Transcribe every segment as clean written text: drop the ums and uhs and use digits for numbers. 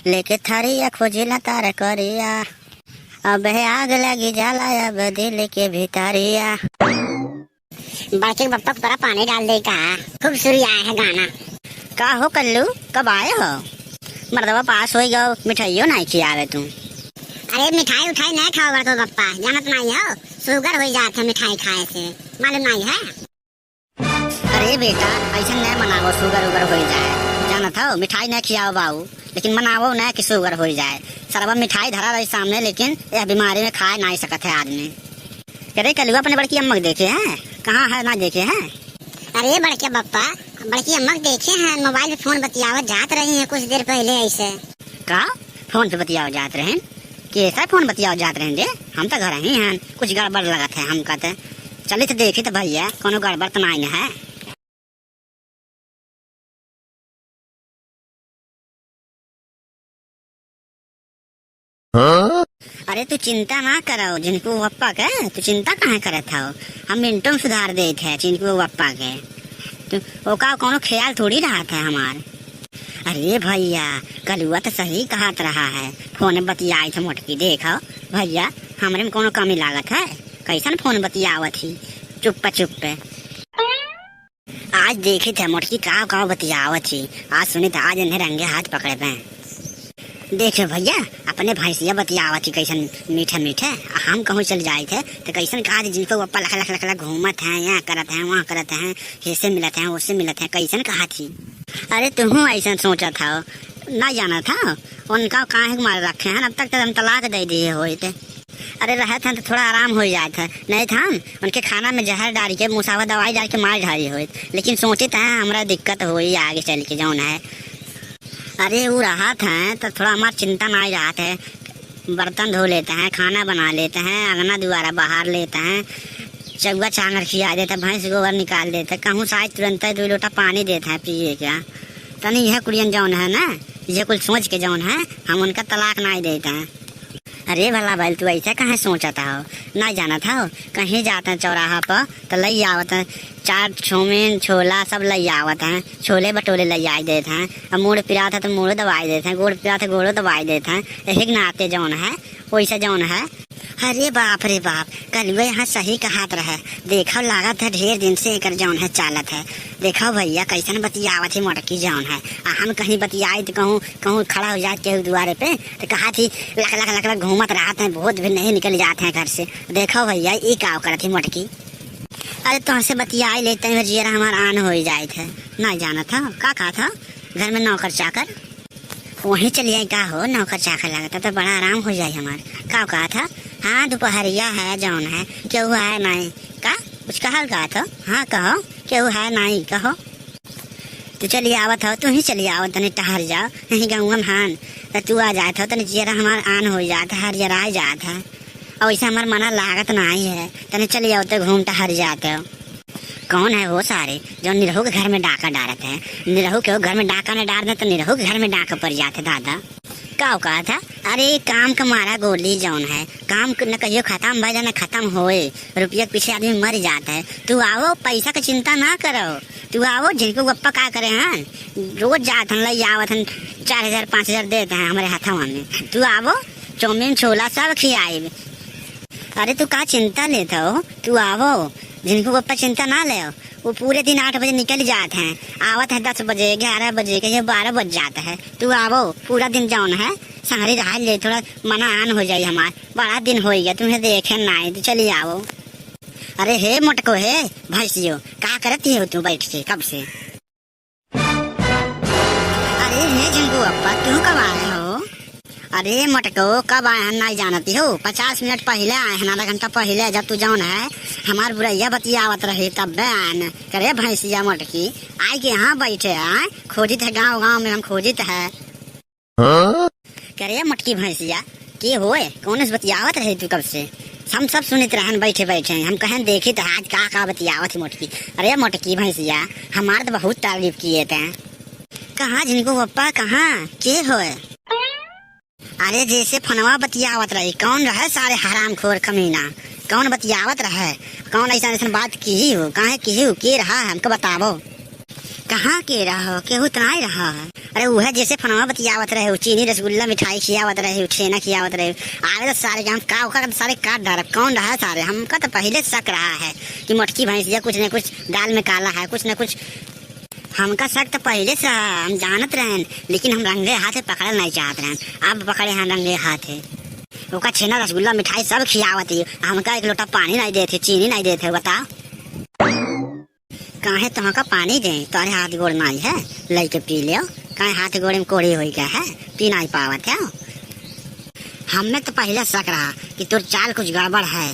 लेके थरिया खोजिला तार करिया, अब है आग लगी जाला अब दिल के भितरिया। बड़के बप्पा को थोड़ा पानी डाल दे का, खूब सुरी आया है गाना। का हो कल्लू, कब आए हो? मर्दवा पास हो गयो, मिठाइयो नहीं खियावे तुम। अरे मिठाई उठाई नहीं खाओ बड़को बप्पा, जानत नहीं हो शुगर हो जाता है मिठाई खाए से, मालूम नहीं है? अरे बेटा ऐसा नहीं मनावो शुगर उगर हो जाए, जाना था मिठाई नहीं खियाओ बाबू, लेकिन मनावो नहीं कि शुगर हो जाए। सरवा मिठाई धरा रही सामने, लेकिन यह बीमारी में खा नहीं सकते है आदमी। अरे कलुआ अपने बड़की अम्मा देखे हैं? कहाँ है ना देखे हैं? अरे बड़के बप्पा बड़की अम्मा देखे हैं, मोबाइल पे फोन बतियावत जात रही है कुछ देर पहले ऐसे। का फोन पे बतियाओ जात रहे? कैसा फोन बतियाओ जात रहे रे? हम तो घर ही हैं, कुछ गड़बड़ लगत है हम कहते। चलिए तो देखी तो भैया कोनो गड़बड़ तो नहीं है। अरे तू चिंता ना करो जिनको पप्पा के, तू चिंता कहाँ करत हो? हम मिनटों में सुधार दे थे जिनको पप्पा के, तो ओका कोनो ख्याल थोड़ी रहा था हमार। अरे भैया कलुआ तो सही कहत रहा है, फोन बतियाई थे मोटकी। देखो भैया हमरे में कोनो कमी लागत है? कैसन फोन बतियावत थी चुप पे। आज देखी थे मोटकी का बतियावत थी, आज सुनी था आज इन्हें रंगे हाथ पकड़े पे। देखो भैया अपने भैंसिया बतियावत थी कैसन मीठे मीठे, हम कहूँ चल जाए थे तो कैसन कहा जिनको पप्पा लख लख लख घूमत है, यहाँ करत है वहाँ करत है, ऐसे मिलत है उससे मिलत है, कैसन कहा थी। अरे तुम ऐसा सोचा था ना, जाना था उनका काहे मार रखे हैं, अब तक तो हम तलाक दे दिए हो थे। अरे रहे थे तो थोड़ा आराम हो जाए था, नहीं था उनके खाना में जहर डाल के मुसावा दवाई डाल के मार ढारी हो, लेकिन सोचे था हमारा दिक्कत हो आगे चल के जौन है। अरे वो रहा था तो थोड़ा हमारी चिंता नहीं रहा था, बर्तन धो लेते हैं, खाना बना लेते हैं, अंगना द्वारा बाहर लेते हैं, चौवा चांगर खिया देते, भैंस गोबर निकाल देते, कहूँ शायद तुरंत 2 लोटा पानी देते हैं पिए क्या। तनी यह कुड़ियन जौन है ना, ये कुछ सोच के जौन है हम उनका तलाक नहीं देते हैं। अरे भला भाई तू ऐसा कहाँ सोचता हो? ना जाना था कहीं जाते हैं चौराहा पर तो लई आवत है, 4 चौमीन छोला सब लई आवत हैं, छोले भटोरे लई आई देते हैं, अब मूड पिरा था तो मूड दवाई देते हैं, गोड़ पिरा था गोड़ो दवाई देते हैं, एक नाते जौन है वैसा जौन है। अरे बाप रे बाप कलुआ यहाँ सही कहात रहे, देखो लागत है ढेर दिन से एक जौन है चालत है। देखो भैया कैसन बतियावत है मोटकी जौन है, हम कहीं बतियाई तो कहूँ खड़ा हो जाए केहू द्वारे पे तो कहा थी लख लख लख लख घूमत रहते हैं, बहुत भी नहीं निकल जाते हैं घर से। देखो भैया ये क्या करती मोटकी। अरे तुमसे बतियाई लेते हैं जिया हमारा आन हो जाए थे, ना जाना था का कहा था घर में नौकर चाकर वहीं चलिए का हो, नौकर चाकर लगता तो बड़ा आराम हो जाए हमार। का कहा था? हाँ दोपहरिया है जौन है क्यों है नहीं का कुछ कहल कहा था? हाँ कहो क्यों है नहीं कहो। तो चलिए आवत हो, तू ही चलिए आवत तनी टहर जाओ यहीं गाँव हान, तो तू आ जात हो तनी जिया हमारा आन हो जाता हर जरा जात है, और वैसे हमारा मना लागत नहीं है, तनी चलिए आवते घूम टहर जाते हो। कौन है वो सारे जो निरहू के घर में डाका डालते हैं? निरहू के घर में डाका न डाल दे तो निरहू के घर में डाका पड़ जाते दादा। का कहा था? अरे काम का मारा गोली जौन है, काम न कहियो खत्म भाई न खत्म होए, रुपया पीछे आदमी मर जाता है। तू आओ पैसा की चिंता ना करो, तू आओ जिनको गप्पा का करे हैं, रोज जात हन लई आवत हन 4000 5000 देते हैं हमारे हाथों में। तू आओ चौमीन छोला सब खियाए। अरे तू का चिंता लेता हो, तू आओ जिनको गप्पा चिंता ना ले, वो पूरे दिन 8 बजे निकल जाते हैं, आवत है 10 बजे 11 बजे के 12 बज जाता है। तू आवो पूरा दिन जौन है सारी रहा ले, थोड़ा मना आन हो जाए हमार, बड़ा दिन हो गया तुम्हें देखे ना, तो चलिए आओ। अरे हे मोटको हे भैंसियो क्या करती हो तू बैठ के कब से? अरे हे जिनको अप्पा क्यों कब आए हो? अरे मटको कब आए हैं नहीं जानती हो, 50 मिनट पहले आए हैं, आधा घंटा पहले, जब तू जौन है हमार बुरैया बतियावत रही तब आन करे भैंसिया मोटकी आई के यहाँ बैठे आए, खोजित है गाँव में हम खोजित है। करे मोटकी भैंसिया के होए कौन से बतियावत रही तू कब से? हम सब सुनित रहन बैठे बैठे, हम कहें देखी तो आज का बतियावत मोटकी। अरे मोटकी भैंसिया हमारे तो बहुत तारीफ किए थे। कहाँ जिनको पप्पा कहाँ के होए? अरे जैसे फनवा बतियावत रही, कौन रहे सारे हराम खोर कमीना, कौन बतियावत रहे, कौन ऐसा ऐसा बात की हो, कहाँ की हो के रहा है हमको बतावो। कहाँ के रहो केहू तना रहा है। अरे वह जैसे फनवा बतियावत रहे हो, चीनी रसगुल्ला मिठाई खियावत रहे हो, छेना खियावत रहे हो। आवे तो सारे हम का सारे काट डाल कौन रहा सारे। हमका तो पहले शक रहा है कि मोटकी भैंस या कुछ न कुछ दाल में काला है, कुछ न कुछ। हमका शक तो पहले से हम जानत रहे, लेकिन हम रंगे हाथे पकड़ नहीं चाहते रहे। अब पकड़े हैं रंगे हाथे। ओका छेना रसगुल्ला मिठाई सब खियावत ही, हमका एक लोटा पानी नहीं देते, चीनी नहीं देते। बताओ काहे तुमका पानी दे, तुम्हारे हाथ गोड़ नहीं है लेके पी लियो। काहे हाथ गोड़ में कोड़ी हुई क्या है, पी नहीं पावत है। हमें तो पहले शक रहा कि तुर चाल कुछ गड़बड़ है।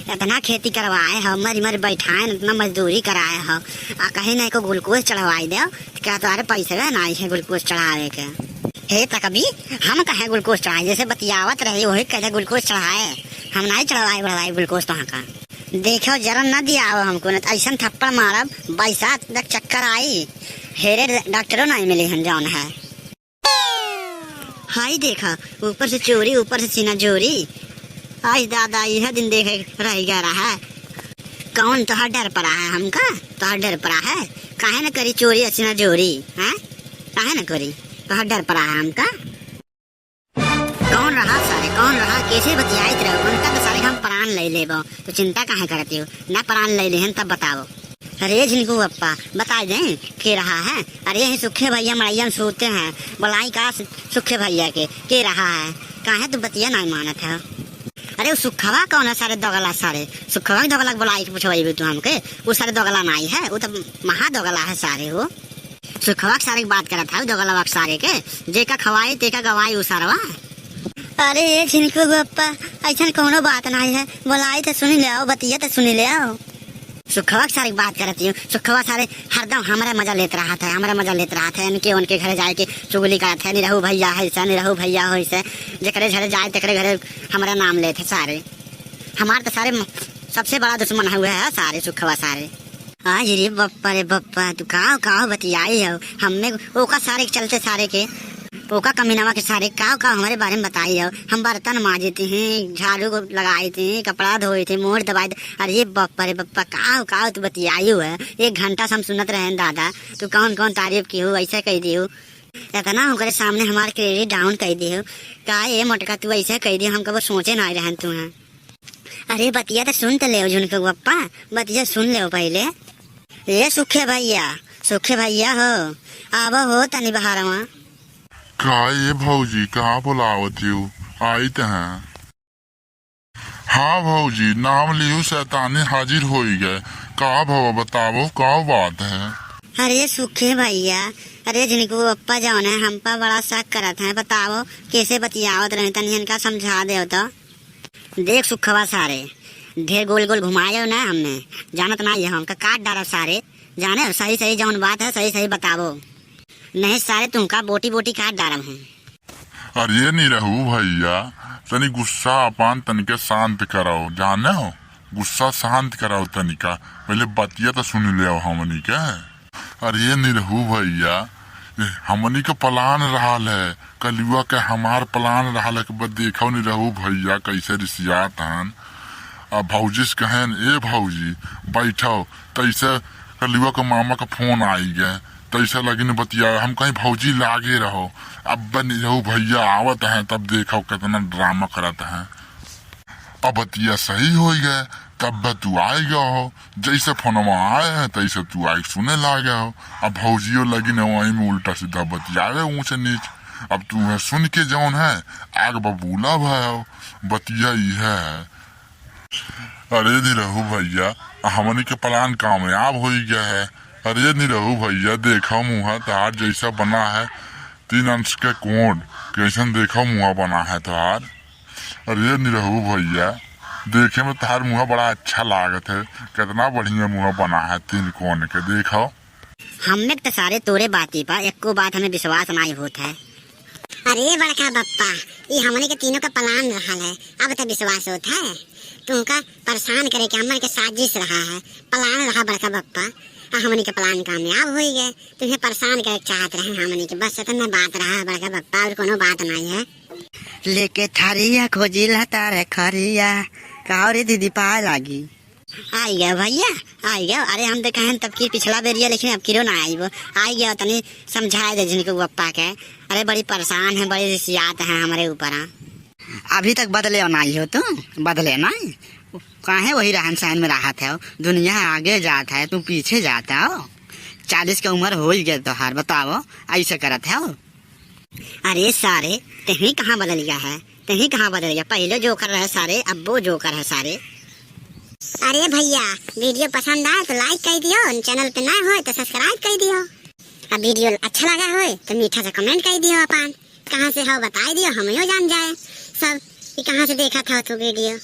इतना खेती करवाए हो, मर बैठाए, इतना मजदूरी कराए हो, कहीं नहीं को ग्लूकोज चढ़वाई दे। क्या तुम्हारे पैसे नहीं है ग्लूकोज चढ़ावे के? हे तक अभी हम कहे ग्लूकोज चढ़ाए, जैसे बतियावत रही वही कहते ग्लूकोज चढ़ाए। हम नहीं चढ़वाए बढ़वाए ग्लूकोज तो का। देखो जरा न दिया हमको, न ऐसा थप्पड़ मारब बैसा तक चक्कर आई। हेरे डॉक्टरों नहीं मिले हैं जौन है। हाई देखा ऊपर से चोरी ऊपर से सीना जोरी। आज दादा यह दिन देखे रह गया रहा। कौन तो डर पड़ा है हमका, तो डर पड़ा है। काहे न करी चोरी सीना जोरी है, काहे न करी तो डर पड़ा है हमका। कौन रहा सारे, कौन रहा, कैसे बतियाइत रहो। उनका तो सारे हम प्राण ले लेबो, तो चिंता काहे करती हो। ना प्राण ले लेहन तब बताओ। अरे झिनकू पप्पा बता दें के रहा है। अरे यही सुखे भैया मड़ैया में सोते हैं, बोलाई का सुखे भैया के रहा है। काहे तो बतिया नहीं मानत है। अरे वो सुखवा कौन है सारे दोगला, सारे सुखवा दोगला बोलाई के पूछवाई तू हमके। वो सारे दोगला नहीं है, वो तो महा दोगला है सारे। वो सुखवा सारे बात करत है दोगला सारे के, जेका खवाई तेका गवाई वो सारवा। अरे ये झिनकू पप्पा ऐसा कोनो बात नहीं है, बोलाई तो सुनी ले आओ, बतिया तो सुनी ले आओ। सुखवा सारी बात करती हूँ। सुखवा सारे हरदम हमारा मजा लेते रहा था, हमारा मजा लेते रहा था। इनके उनके घर जाए के चुगली करते हैं, निरहू भैया है ऐसा, निरहू भैया हो ऐसे। जकरे घर जाए तकरे घरे हमारा नाम लेते सारे। हमारे तो सारे सबसे बड़ा दुश्मन हुआ है सारे सुखवा सारे। आज रे बप्पा तू काहो बतियाई हो। हमें ओका सारे चलते सारे के ओका कमीनावा के सारे का हमारे बारे में बताई हो। हम बर्तन मांजते हैं, झाड़ू को लगाए थे, कपड़ा धोए थे, मोड़ दबाए थे। अरे ये बप्पा का तू बतियाई हो है। 1 घंटा से हम सुनत रहे दादा, तू कौन तारीफ की हो, ऐसा कह दी हो। इतना हमारे सामने हमारे क्रेडिट डाउन कह दी हो। का ये मोटका तू ऐसा कह दी, हम कब सोचे ना रहे तू है। अरे बतिया तो सुन तो ले झुनकू पप्पा, बतिया सुन ले पहले। ये सुखे भैया हो, आब हो तनी बहारवा। का ये भौजी कहाँ बुलावती हो, आई तो हैं। हाँ भौजी नाम लियो शैतानी हाजिर हो गए। का भव बतावो का बात है। अरे सुखे भैया, अरे झिनकू पप्पा जौन है हम पर बड़ा शक करत है। बताओ कैसे बतियावत रहे, तनी इनका समझा दे तो। देख सुखवा सारे ढेर गोल गोल घुमायो ना, हमने जानत ना ये हमका काट डालो सारे। जाने सही जौन बात है सही बतावो, नहीं सारे तुमका बोटी काट डालम है। अरे नहीं रहू भैया, तनी गुस्सा अपन तनिके शांत कराओ। जाने हो गुस्सा शांत कराओ तनिका, पहले बतिया तो सुन ले हमनी के। अरे नहीं रहू भैया, हमनी के प्लान रहा है कलुआ के, हमार प्लान रहा है कि देखो नहीं रहू भैया कैसे रिसियात हन। अब भौजी से कहन ए भौजी बैठो, तैसे कलुआ के मामा का फोन आई गए, तैसे लगी न बतिया। हम कहीं भौजी लागे रहो, अब बन रहू भैया आवत है, तब देखो कितना ड्रामा करत है। अब बतिया सही हो गए, तब तू आए गया हो। जैसे फोनमा आए हैं तैसे तू आई सुने लागे हो। अब भौजियो लगी न वहीं में उल्टा सीधा बतियावे ऊंच नीच। अब तू है सुन के जौन है आग बबूला भयो, बतिया है। अरे नहीं रहू भैया, हमनी के प्लान कामयाब हो गया है। अरे नहीं रहू भैया, देखो मुँह तहार जैसा बना है, 3 अंश के कोण कैसन देखो मुँह बना है तहार। अरे नहीं रहू भैया, देखे में तहार मुँह बड़ा अच्छा लागत है, कितना बढ़िया मुँह बना है 3 कोण के। देखो हमने तो सारे तोरे बाती पा एको बात हमें विश्वास नहीं होता है। अरे बड़का बप्पा, ये हमने के तीनों का प्लान रहा है, अब तो विश्वास होता है। तुमका परेशान करे के हमन के साजिश रहा है, प्लान रहा बड़का बप्पा। हमनी के प्लान कामयाब हो गए, तुम्हें परेशान करे चाहत रहे हमनी के, बस इतना बात रहा बड़का बप्पा, और कोनो बात नहीं है। लेके थारिया खोजी तारे खरिया, का रे दीदी पाए लागी। आई गया भैया, आई गया। अरे हम तो कहें तब की पिछला बेरिया, लेकिन अब किरो ना आई वो आई गया। तनी समझाए दे जिनको पप्पा के। अरे बड़ी परेशान है, बड़ी रिसियात है हमारे ऊपर। अभी तक बदले नहीं हो तुम, बदले नहीं काहे वही रहन सहन में राहत है। दुनिया आगे जाता है, तुम पीछे जाता हो। 40 का उम्र हो गया तो हार बताओ ऐसे करत है। अरे सारे तही कहाँ बदल गया है, तही कहाँ बदल गया। पहले जो कर रहे सारे, अब वो जो कर है सारे। अरे भैया वीडियो पसंद आए तो लाइक कर दियो, चैनल पे नए हो तो सब्सक्राइब कर दियो। अब वीडियो अच्छा लगा हो तो मीठा सा कमेंट कर दियो। अपन कहाँ से हो बता दियो, हम जान जाए सब कि कहाँ से देखा था तो वीडियो।